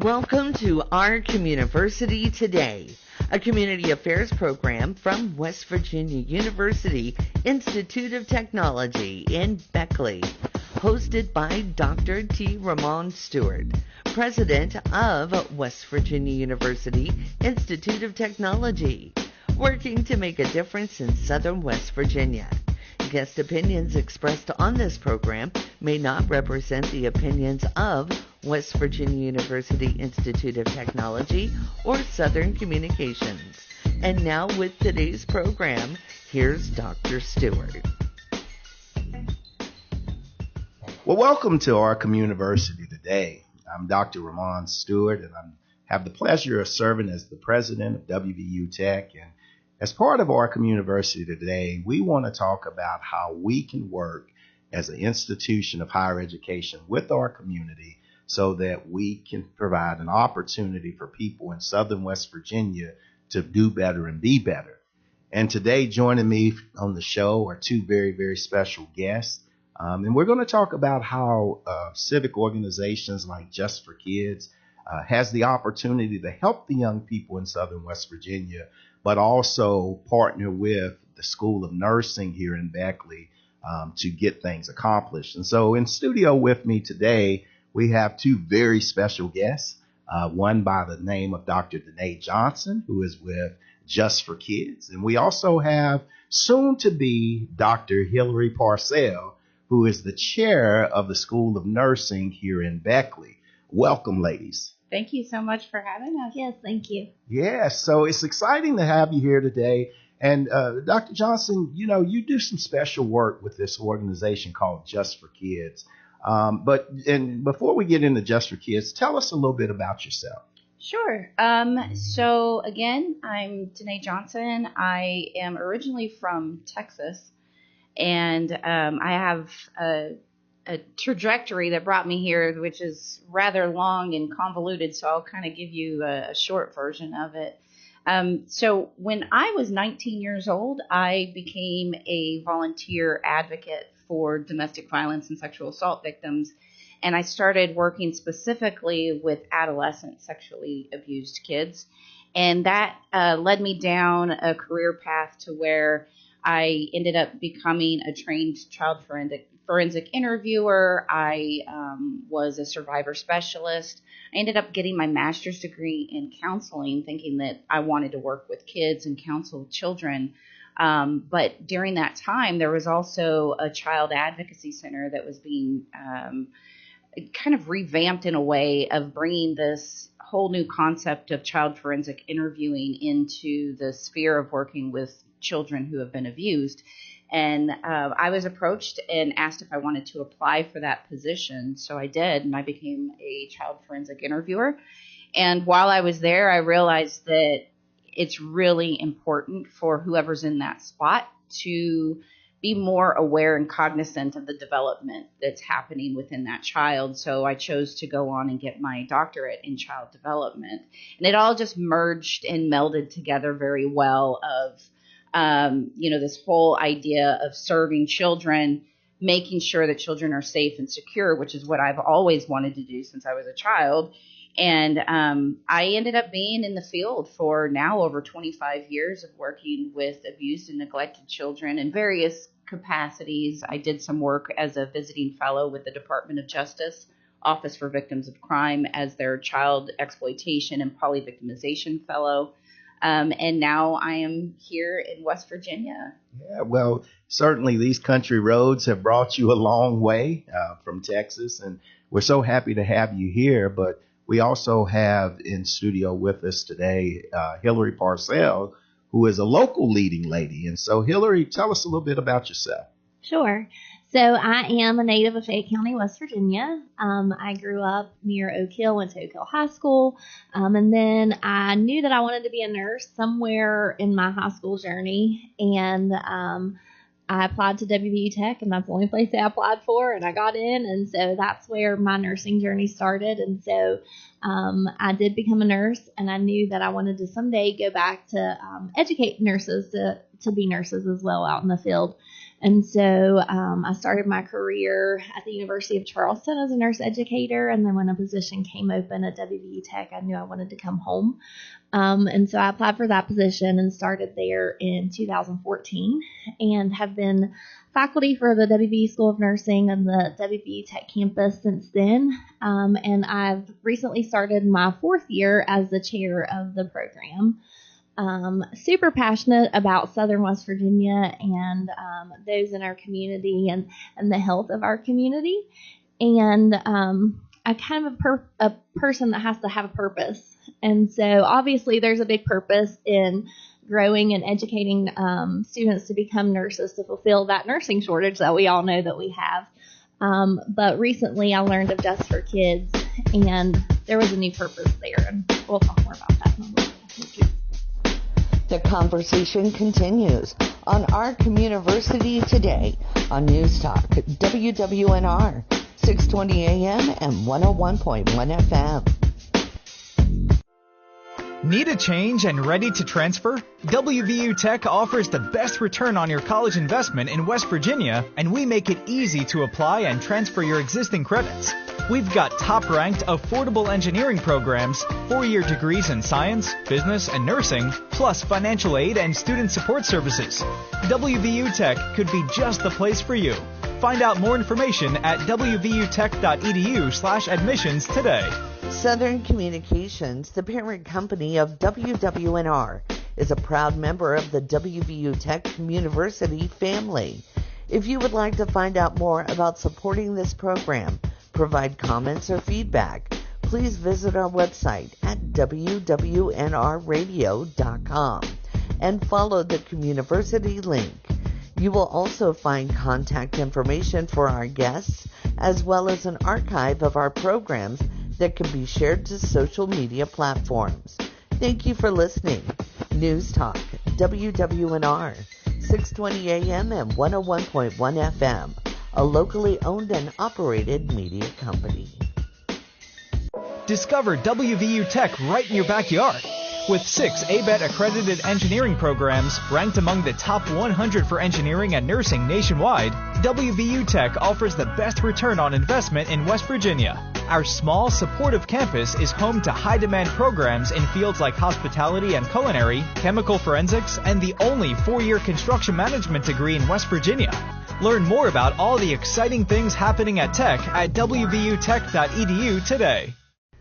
Welcome to our Communiversity Today, a community affairs program from West Virginia University Institute of Technology in Beckley, hosted by Dr. T. Ramon Stuart, president of West Virginia University Institute of Technology, working to make a difference in Southern West Virginia. Guest opinions expressed on this program may not represent the opinions of West Virginia University Institute of Technology or Southern Communications. And now with today's program, here's Dr. Stewart. Well, welcome to our Communiversity Today. I'm Dr. Ramon Stuart, and I have the pleasure of serving as the president of WVU Tech. And as part of our Communiversity Today, we want to talk about how we can work as an institution of higher education with our community so that we can provide an opportunity for people in Southern West Virginia to do better and be better. And today, joining me on the show are two very, very special guests. And we're going to talk about how civic organizations like Just for Kids has the opportunity to help the young people in Southern West Virginia, but also partner with the School of Nursing here in Beckley to get things accomplished. And so in studio with me today, we have two very special guests, one by the name of Dr. Deanee Johnson, who is with Just for Kids. And we also have soon to be Dr. Hillary Parcel, who is the chair of the School of Nursing here in Beckley. Welcome, ladies. Thank you so much for having us. Yes, thank you. Yeah, so it's exciting to have you here today. And Dr. Johnson, you know, you do some special work with this organization called Just for Kids. But before we get into Just for Kids, tell us a little bit about yourself. Sure. So again, I'm Deanee Johnson. I am originally from Texas, and I have a trajectory that brought me here, which is rather long and convoluted, so I'll kind of give you a short version of it. So when I was 19 years old, I became a volunteer advocate for domestic violence and sexual assault victims, and I started working specifically with adolescent sexually abused kids, and that led me down a career path to where I ended up becoming a trained child forensic interviewer. I was a survivor specialist. I ended up getting my master's degree in counseling, thinking that I wanted to work with kids and counsel children. But during that time, there was also a child advocacy center that was being kind of revamped in a way of bringing this whole new concept of child forensic interviewing into the sphere of working with children who have been abused. And I was approached and asked if I wanted to apply for that position. So I did, and I became a child forensic interviewer. And while I was there, I realized that it's really important for whoever's in that spot to be more aware and cognizant of the development that's happening within that child. So I chose to go on and get my doctorate in child development. And it all just merged and melded together very well of this whole idea of serving children, making sure that children are safe and secure, which is what I've always wanted to do since I was a child. And I ended up being in the field for now over 25 years of working with abused and neglected children in various capacities. I did some work as a visiting fellow with the Department of Justice Office for Victims of Crime as their child exploitation and polyvictimization fellow. And now I am here in West Virginia. Yeah, well, certainly these country roads have brought you a long way from Texas, and we're so happy to have you here. But we also have in studio with us today Hillary Parcel, who is a local leading lady. And so, Hillary, tell us a little bit about yourself. Sure. So I am a native of Fayette County, West Virginia. I grew up near Oak Hill, went to Oak Hill High School, and then I knew that I wanted to be a nurse somewhere in my high school journey, and I applied to WVU Tech, and that's the only place I applied for, and I got in, and so that's where my nursing journey started. And so I did become a nurse, and I knew that I wanted to someday go back to educate nurses to be nurses as well out in the field. And so I started my career at the University of Charleston as a nurse educator. And then when a position came open at WVU Tech, I knew I wanted to come home. And so I applied for that position and started there in 2014 and have been faculty for the WVU School of Nursing and the WVU Tech campus since then. And I've recently started my 4th year as the chair of the program. Super passionate about Southern West Virginia and those in our community and the health of our community. And I kind of a person that has to have a purpose. And so obviously there's a big purpose in growing and educating students to become nurses to fulfill that nursing shortage that we all know that we have. But recently I learned of Just for Kids, and there was a new purpose there, and we'll talk more about that in a little bit. The conversation continues on our Communiversity today on News Talk WWNR 620 AM and 101.1 FM. Need a change and ready to transfer? WVU Tech offers the best return on your college investment in West Virginia, and we make it easy to apply and transfer your existing credits. We've got top-ranked, affordable engineering programs, 4-year degrees in science, business, and nursing, plus financial aid and student support services. WVU Tech could be just the place for you. Find out more information at wvutech.edu/admissions today. Southern Communications, the parent company of WWNR, is a proud member of the WVU Tech Communiversity family. If you would like to find out more about supporting this program, provide comments or feedback, please visit our website at wwnrradio.com and follow the Communiversity link. You will also find contact information for our guests, as well as an archive of our programs that can be shared to social media platforms. Thank you for listening. News Talk, WWNR, 620 AM and 101.1 FM, a locally owned and operated media company. Discover WVU Tech right in your backyard. With 6 ABET accredited engineering programs ranked among the top 100 for engineering and nursing nationwide, WVU Tech offers the best return on investment in West Virginia. Our small, supportive campus is home to high-demand programs in fields like hospitality and culinary, chemical forensics, and the only 4-year construction management degree in West Virginia. Learn more about all the exciting things happening at Tech at wvutech.edu today.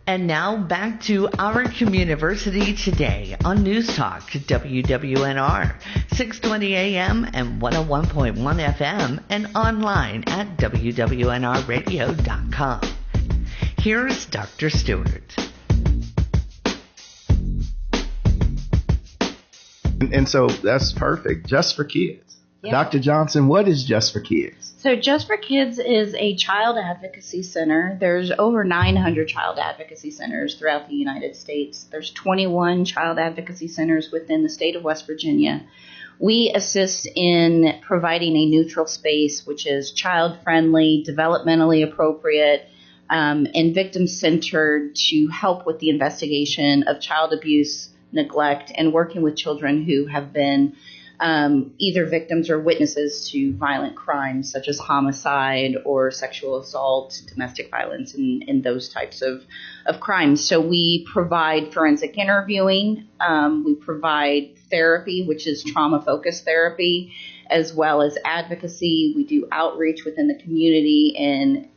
And now back to our Communiversity today on News Talk WWNR 620 AM and 101.1 FM and online at wwnrradio.com. Here's Dr. Stuart. And so that's perfect. Just for Kids. Yeah. Dr. Johnson, what is Just for Kids? So Just for Kids is a child advocacy center. There's over 900 child advocacy centers throughout the United States. There's 21 child advocacy centers within the state of West Virginia. We assist in providing a neutral space, which is child-friendly, developmentally appropriate, and victim-centered to help with the investigation of child abuse, neglect, and working with children who have been either victims or witnesses to violent crimes such as homicide or sexual assault, domestic violence, and those types of crimes. So we provide forensic interviewing. We provide therapy, which is trauma-focused therapy, as well as advocacy. We do outreach within the community and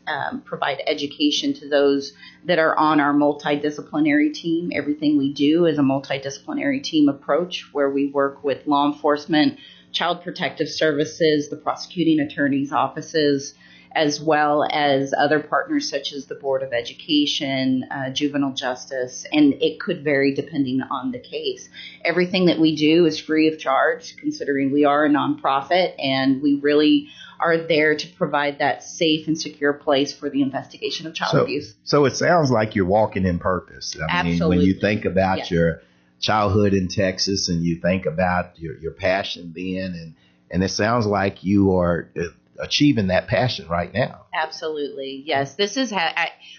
provide education to those that are on our multidisciplinary team. Everything we do is a multidisciplinary team approach where we work with law enforcement, child protective services, the prosecuting attorney's offices, as well as other partners such as the Board of Education, juvenile justice, and it could vary depending on the case. Everything that we do is free of charge, considering we are a nonprofit, and we really are there to provide that safe and secure place for the investigation of child abuse. So it sounds like you're walking in purpose. I mean, Absolutely. when you think about Yes. your childhood in Texas and you think about your passion then, and it sounds like you are achieving that passion right now. Absolutely. Yes. This is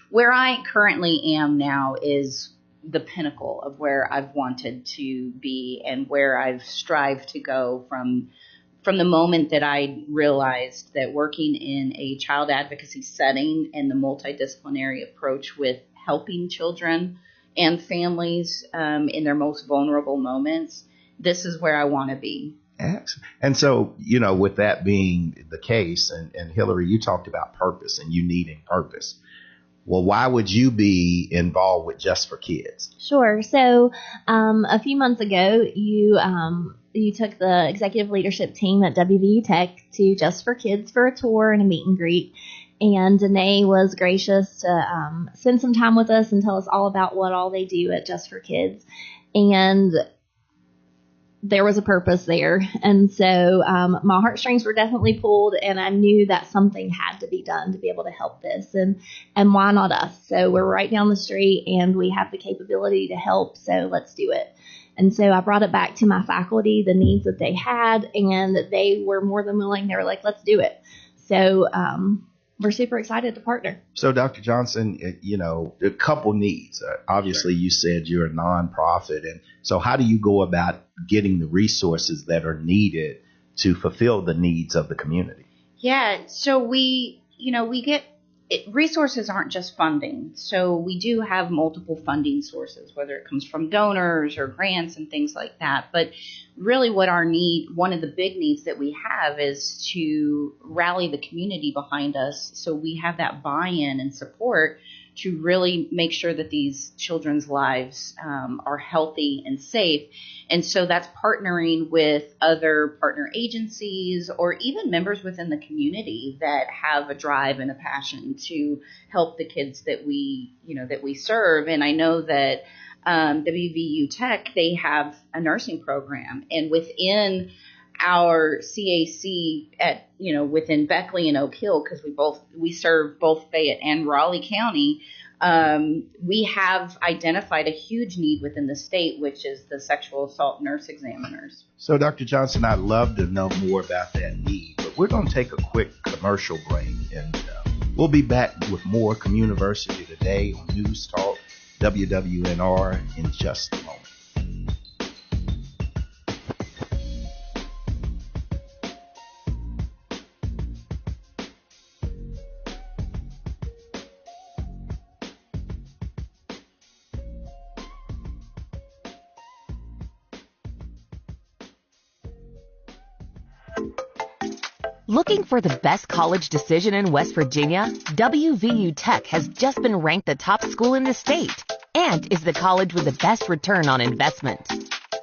where I currently am now is the pinnacle of where I've wanted to be and where I've strived to go from from the moment that I realized that working in a child advocacy setting and the multidisciplinary approach with helping children and families in their most vulnerable moments, this is where I want to be. Excellent. And so, with that being the case, and Hillary, you talked about purpose and you needing purpose. Well, why would you be involved with Just for Kids? Sure. So a few months ago, you took the executive leadership team at WVU Tech to Just for Kids for a tour and a meet and greet. And Deanee was gracious to spend some time with us and tell us all about what all they do at Just for Kids. And there was a purpose there. And so my heartstrings were definitely pulled, and I knew that something had to be done to be able to help this. And why not us? So we're right down the street, and we have the capability to help, so let's do it. And so I brought it back to my faculty, the needs that they had, and they were more than willing. They were like, let's do it. So we're super excited to partner. So, Dr. Johnson, a couple needs. Obviously, you said you're a nonprofit. And so how do you go about getting the resources that are needed to fulfill the needs of the community? Yeah, so we get resources aren't just funding. So we do have multiple funding sources, whether it comes from donors or grants and things like that. But really one of the big needs that we have is to rally the community behind us so we have that buy-in and support to really make sure that these children's lives are healthy and safe. And so that's partnering with other partner agencies or even members within the community that have a drive and a passion to help the kids that we serve. And I know that WVU Tech, they have a nursing program, and within our CAC within Beckley and Oak Hill, because we serve both Fayette and Raleigh County, we have identified a huge need within the state, which is the sexual assault nurse examiners. So, Dr. Johnson, I'd love to know more about that need, but we're going to take a quick commercial break, and we'll be back with more Communiversity Today on News Talk WWNR in just a moment. Looking for the best college decision in West Virginia? WVU Tech has just been ranked the top school in the state and is the college with the best return on investment.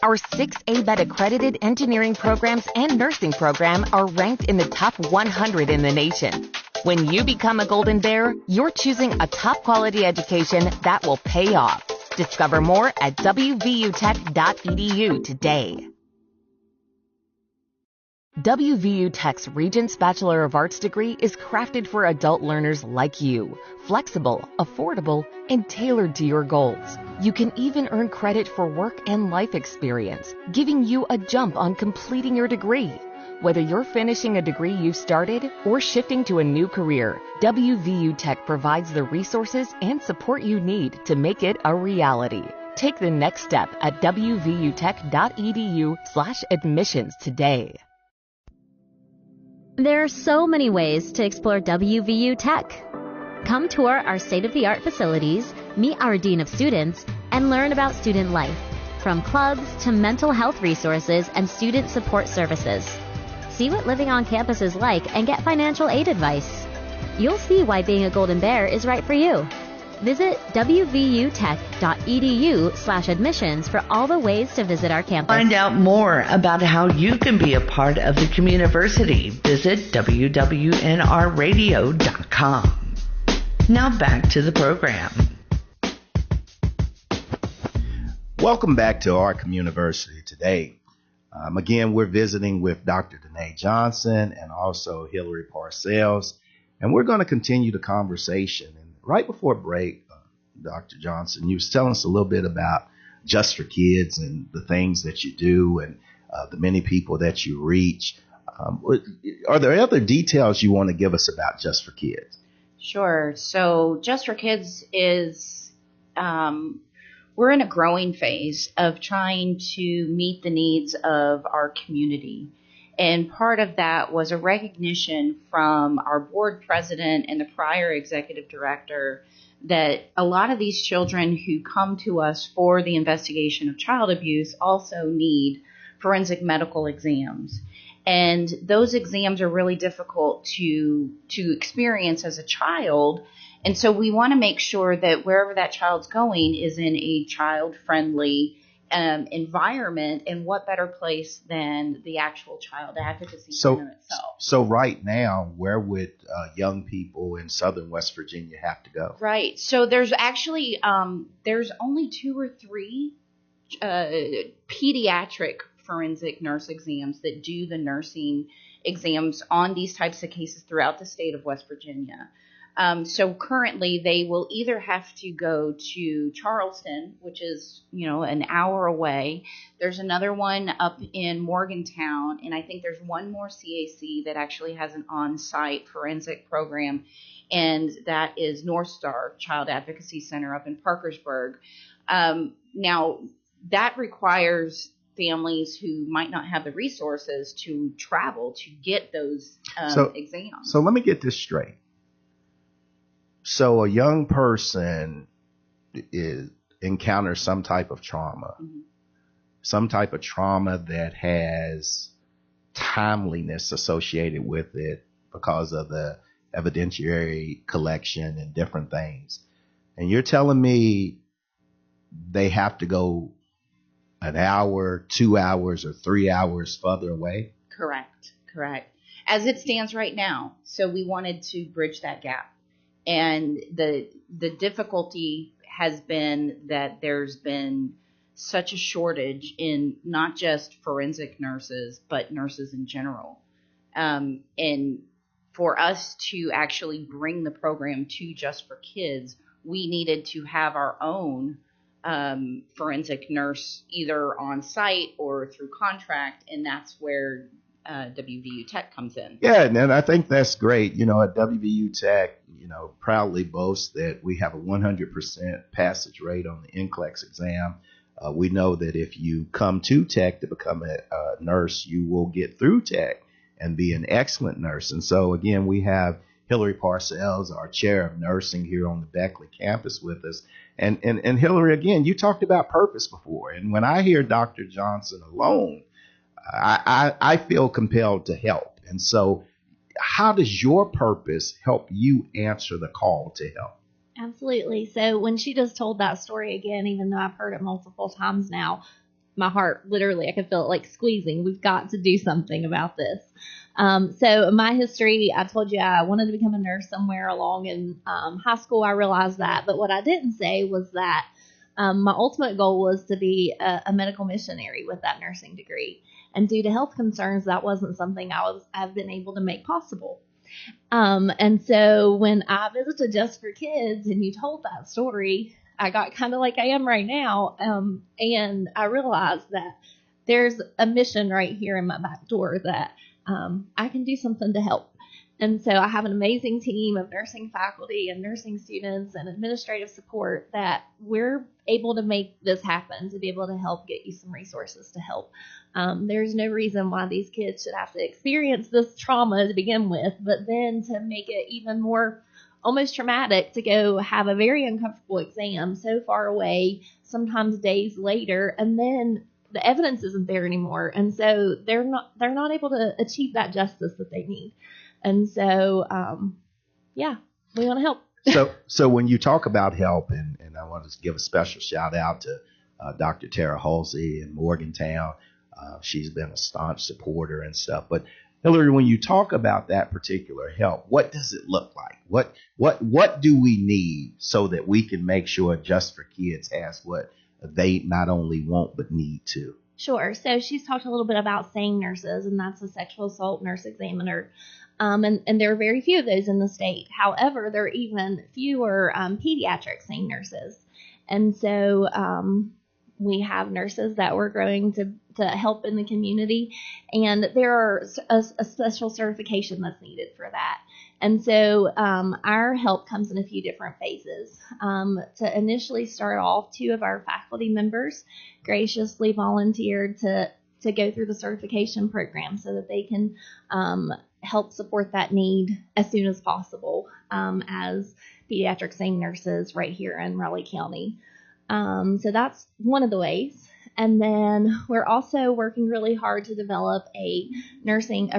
Our 6 ABET accredited engineering programs and nursing program are ranked in the top 100 in the nation. When you become a Golden Bear, you're choosing a top quality education that will pay off. Discover more at wvutech.edu today. WVU Tech's Regents Bachelor of Arts degree is crafted for adult learners like you. Flexible, affordable, and tailored to your goals. You can even earn credit for work and life experience, giving you a jump on completing your degree. Whether you're finishing a degree you started or shifting to a new career, WVU Tech provides the resources and support you need to make it a reality. Take the next step at wvutech.edu/admissions today. There are so many ways to explore WVU Tech. Come tour our state-of-the-art facilities, meet our Dean of Students, and learn about student life, from clubs to mental health resources and student support services. See what living on campus is like and get financial aid advice. You'll see why being a Golden Bear is right for you. Visit wvutech.edu/admissions for all the ways to visit our campus. Find out more about how you can be a part of the Communiversity. Visit wwnrradio.com. Now back to the program. Welcome back to our Communiversity Today. Again, we're visiting with Dr. Deanee Johnson and also Hillary Parcels, and we're going to continue the conversation. And right before break, Dr. Johnson, you was telling us a little bit about Just for Kids and the things that you do and the many people that you reach. Are there other details you want to give us about Just for Kids? Sure. So Just for Kids is, we're in a growing phase of trying to meet the needs of our community. And part of that was a recognition from our board president and the prior executive director that a lot of these children who come to us for the investigation of child abuse also need forensic medical exams. And those exams are really difficult to experience as a child. And so we want to make sure that wherever that child's going is in a child-friendly environment, and what better place than the actual child advocacy center itself. So right now, where would young people in southern West Virginia have to go? Right. So there's actually there's only 2 or 3 pediatric forensic nurse exams that do the nursing exams on these types of cases throughout the state of West Virginia. So currently they will either have to go to Charleston, which is, an hour away. There's another one up in Morgantown, and I think there's one more CAC that actually has an on-site forensic program, and that is North Star Child Advocacy Center up in Parkersburg. Now, that requires families who might not have the resources to travel to get those exams. So let me get this straight. So a young person encounters some type of trauma, some type of trauma that has timeliness associated with it because of the evidentiary collection and different things. And you're telling me they have to go an hour, 2 hours, or 3 hours further away? Correct. As it stands right now. So we wanted to bridge that gap. And the difficulty has been that there's been such a shortage in not just forensic nurses, but nurses in general. And for us to actually bring the program to Just for Kids, we needed to have our own forensic nurse either on site or through contract, and that's where WVU Tech comes in. Yeah, and I think that's great. At WVU Tech, proudly boast that we have a 100% passage rate on the NCLEX exam. We know that if you come to Tech to become a nurse, you will get through Tech and be an excellent nurse. And so, again, we have Hillary Parcel, our chair of nursing here on the Beckley campus with us. And Hillary, again, you talked about purpose before. And when I hear Dr. Johnson alone, I feel compelled to help. And so how does your purpose help you answer the call to help? Absolutely. So when she just told that story again, even though I've heard it multiple times now, my heart, literally, I could feel it like squeezing. We've got to do something about this. So my history, I told you I wanted to become a nurse somewhere along in high school. I realized that. But what I didn't say was that my ultimate goal was to be a medical missionary with that nursing degree. And due to health concerns, that wasn't something I've been able to make possible. And so when I visited Just for Kids and you told that story, I got kind of like I am right now. And I realized that there's a mission right here in my back door that I can do something to help. And so I have an amazing team of nursing faculty and nursing students and administrative support that we're able to make this happen, to be able to help get you some resources to help. There's no reason why these kids should have to experience this trauma to begin with, but then to make it even more almost traumatic to go have a very uncomfortable exam so far away, sometimes days later, and then the evidence isn't there anymore. And so they're not able to achieve that justice that they need. And so, we want to help. So when you talk about help, and I want to give a special shout out to Dr. Tara Halsey in Morgantown. She's been a staunch supporter and stuff. But Hillary, when you talk about that particular help, what does it look like? What do we need so that we can make sure Just for Kids has what they not only want but need to? Sure. So she's talked a little bit about SANE nurses, and that's a sexual assault nurse examiner. And there are very few of those in the state. However, there are even fewer pediatric SANE nurses. And so we have nurses that we're growing to help in the community. And there are a special certification that's needed for that. And so our help comes in a few different phases. To initially start off, 2 of our faculty members graciously volunteered to to go through the certification program so that they can help support that need as soon as possible as pediatric trained nurses right here in Raleigh County. So that's one of the ways. And then we're also working really hard to develop a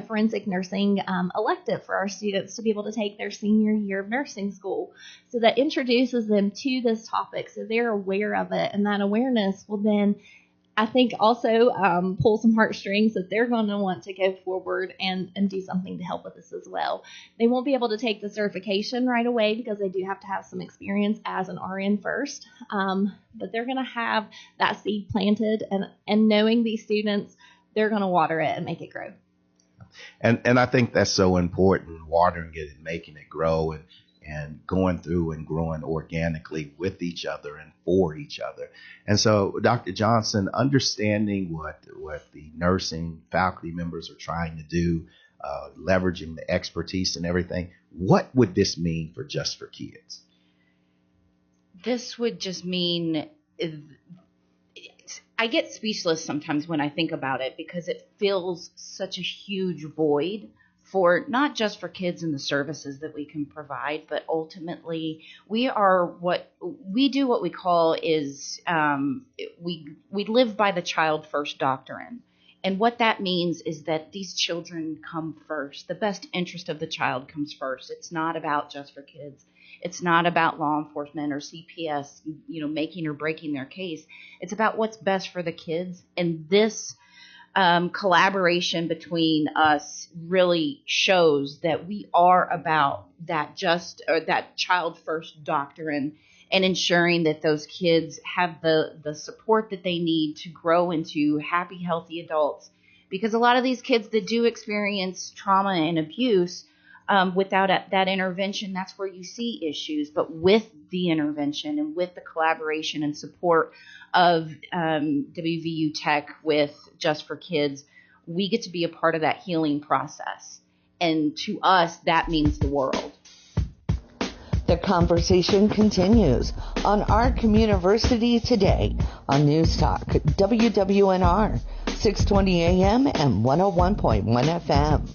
forensic nursing elective for our students to be able to take their senior year of nursing school. So that introduces them to this topic so they're aware of it. And that awareness will then, I think, also pull some heartstrings that they're going to want to go forward and do something to help with this as well. They won't be able to take the certification right away because they do have to have some experience as an RN first, but they're going to have that seed planted, and knowing these students, they're going to water it and make it grow. And I think that's so important, watering it and making it grow, and going through and growing organically with each other and for each other. And so, Dr. Johnson, understanding what the nursing faculty members are trying to do, leveraging the expertise and everything, what would this mean for Just for Kids? This would just mean, I get speechless sometimes when I think about it because it fills such a huge void for not just for kids and the services that we can provide, but ultimately we do what we call is we live by the child first doctrine. And what that means is that these children come first. The best interest of the child comes first. It's not about Just for Kids. It's not about law enforcement or CPS, making or breaking their case. It's about what's best for the kids. And this collaboration between us really shows that we are about that child first doctrine and ensuring that those kids have the support that they need to grow into happy, healthy adults. Because a lot of these kids that do experience trauma and abuse, without that intervention, that's where you see issues. But with the intervention and with the collaboration and support of WVU Tech with Just for Kids, we get to be a part of that healing process. And to us, that means the world. The conversation continues on our Communiversity today on News Talk, WWNR, 620 AM and 101.1 FM.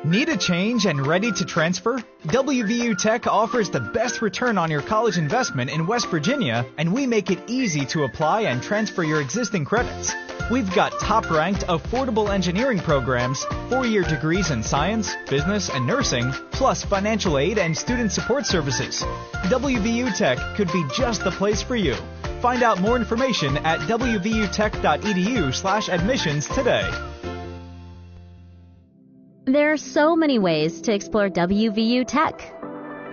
Need a change and ready to transfer? WVU Tech offers the best return on your college investment in West Virginia, and we make it easy to apply and transfer your existing credits. We've got top-ranked, affordable engineering programs, 4-year degrees in science, business, and nursing, plus financial aid and student support services. WVU Tech could be just the place for you. Find out more information at wvutech.edu/admissions today. There are so many ways to explore WVU Tech.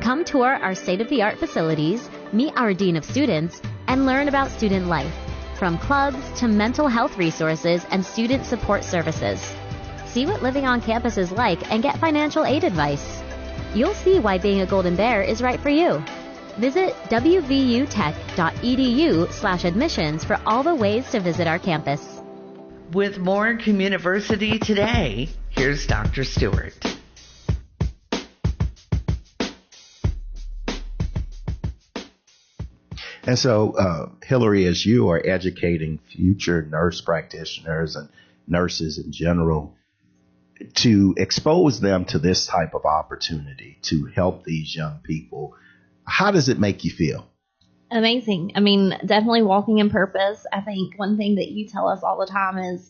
Come tour our state-of-the-art facilities, meet our Dean of Students, and learn about student life, from clubs to mental health resources and student support services. See what living on campus is like and get financial aid advice. You'll see why being a Golden Bear is right for you. Visit wvutech.edu/admissions for all the ways to visit our campus. With more Communiversity today, here's Dr. Stuart. And so, Hillary, as you are educating future nurse practitioners and nurses in general, to expose them to this type of opportunity to help these young people, how does it make you feel? Amazing. I mean, definitely walking in purpose. I think one thing that you tell us all the time is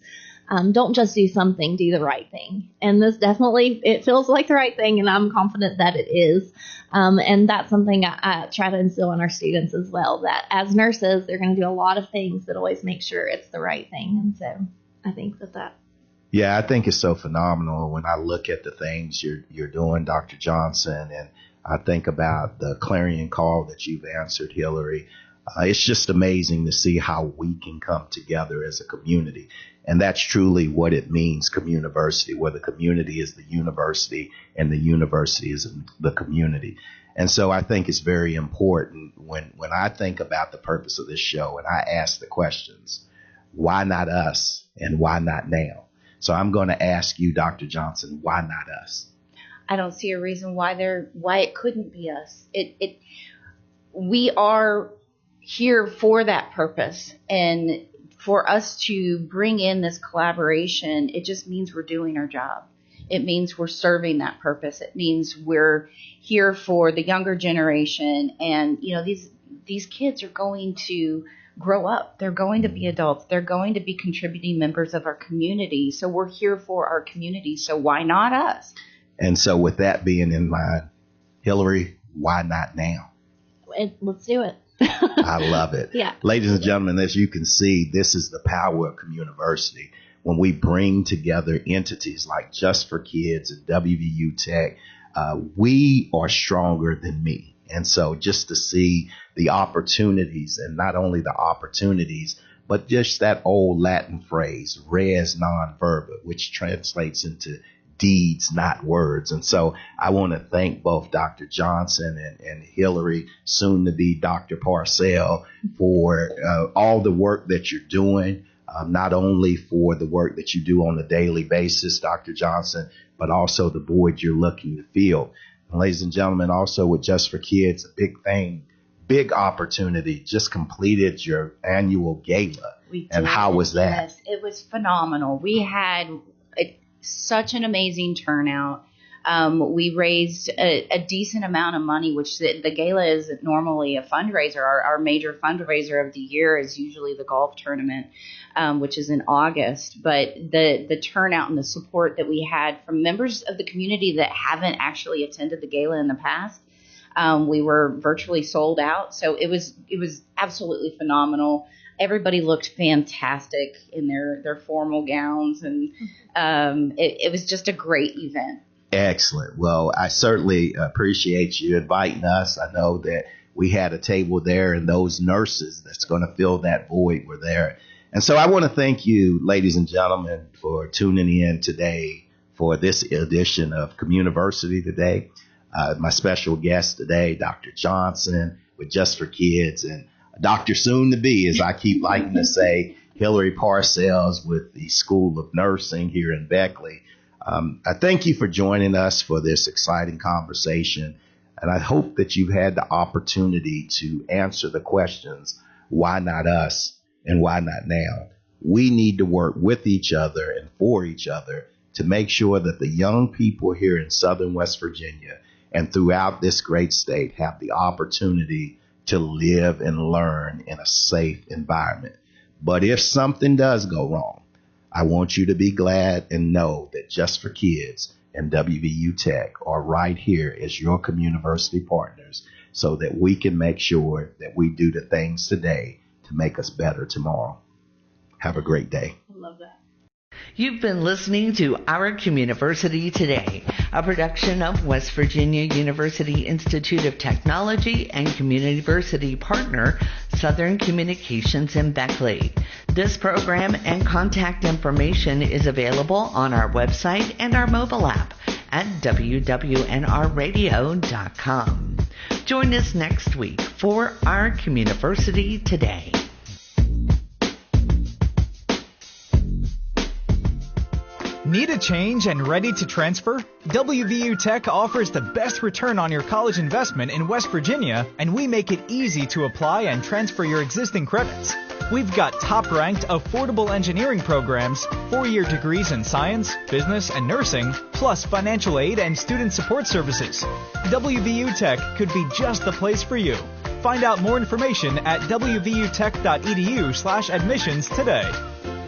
don't just do something, do the right thing. And this definitely, it feels like the right thing, and I'm confident that it is. And that's something I try to instill in our students as well, that as nurses, they're going to do a lot of things that always make sure it's the right thing. And so I think that. Yeah, I think it's so phenomenal when I look at the things you're doing, Dr. Johnson, and I think about the clarion call that you've answered, Hillary. It's just amazing to see how we can come together as a community. And that's truly what it means, Communiversity, where the community is the university and the university is the community. And so I think it's very important when I think about the purpose of this show and I ask the questions, why not us and why not now? So I'm going to ask you, Dr. Johnson, why not us? I don't see a reason why it couldn't be us. We are here for that purpose, and for us to bring in this collaboration, it just means we're doing our job. It means we're serving that purpose. It means we're here for the younger generation. And, these kids are going to grow up. They're going to be adults. They're going to be contributing members of our community. So we're here for our community. So why not us? And so with that being in mind, Hillary, why not now? Let's do it. I love it. Yeah. Ladies and gentlemen, as you can see, this is the power of Communiversity. When we bring together entities like Just for Kids and WVU Tech, we are stronger than me. And so just to see the opportunities, and not only the opportunities, but just that old Latin phrase, res non verba, which translates into deeds, not words. And so I want to thank both Dr. Johnson and Hillary, soon to be Dr. Parcel, for all the work that you're doing, not only for the work that you do on a daily basis, Dr. Johnson, but also the void you're looking to fill. And ladies and gentlemen, also with Just for Kids, a big thing, big opportunity, just completed your annual gala. And how was that? Yes, it was phenomenal. We had such an amazing turnout. We raised a decent amount of money, which the gala is normally a fundraiser. Our major fundraiser of the year is usually the golf tournament, which is in August. But the turnout and the support that we had from members of the community that haven't actually attended the gala in the past, we were virtually sold out. So it was absolutely phenomenal. Everybody looked fantastic in their formal gowns, and it was just a great event. Excellent. Well, I certainly appreciate you inviting us. I know that we had a table there, and those nurses that's going to fill that void were there. And so I want to thank you, ladies and gentlemen, for tuning in today for this edition of Communiversity today. My special guest today, Dr. Johnson with Just for Kids, and Dr. Soon to Be, as I keep liking to say, Hillary Parcells with the School of Nursing here in Beckley. I thank you for joining us for this exciting conversation, and I hope that you've had the opportunity to answer the questions, why not us and why not now? We need to work with each other and for each other to make sure that the young people here in Southern West Virginia and throughout this great state have the opportunity to live and learn in a safe environment. But if something does go wrong, I want you to be glad and know that Just for Kids and WVU Tech are right here as your Communiversity partners so that we can make sure that we do the things today to make us better tomorrow. Have a great day. I love that. You've been listening to Our Communiversity Today, a production of West Virginia University Institute of Technology and Communiversity partner Southern Communications in Beckley. This program and contact information is available on our website and our mobile app at wwnrradio.com. Join us next week for Our Communiversity Today. Need a change and ready to transfer? WVU Tech offers the best return on your college investment in West Virginia, and we make it easy to apply and transfer your existing credits. We've got top-ranked, affordable engineering programs, 4-year degrees in science, business, and nursing, plus financial aid and student support services. WVU Tech could be just the place for you. Find out more information at wvutech.edu/admissions today.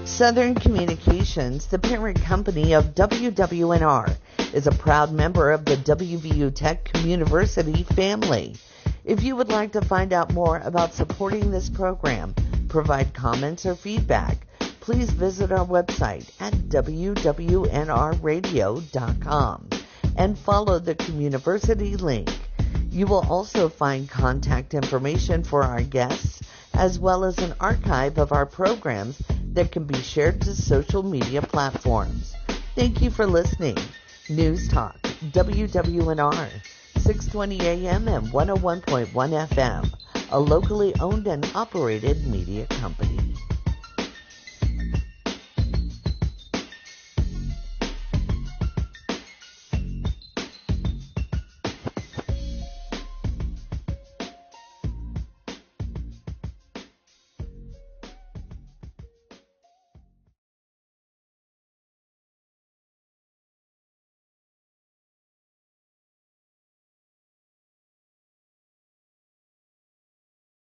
Southern Communications, the parent company of WWNR, is a proud member of the WVU Tech Communiversity family. If you would like to find out more about supporting this program, provide comments or feedback, please visit our website at wwnrradio.com and follow the Communiversity link. You will also find contact information for our guests, as well as an archive of our programs that can be shared to social media platforms. Thank you for listening. News Talk, WWNR, 620 AM and 101.1 FM, a locally owned and operated media company.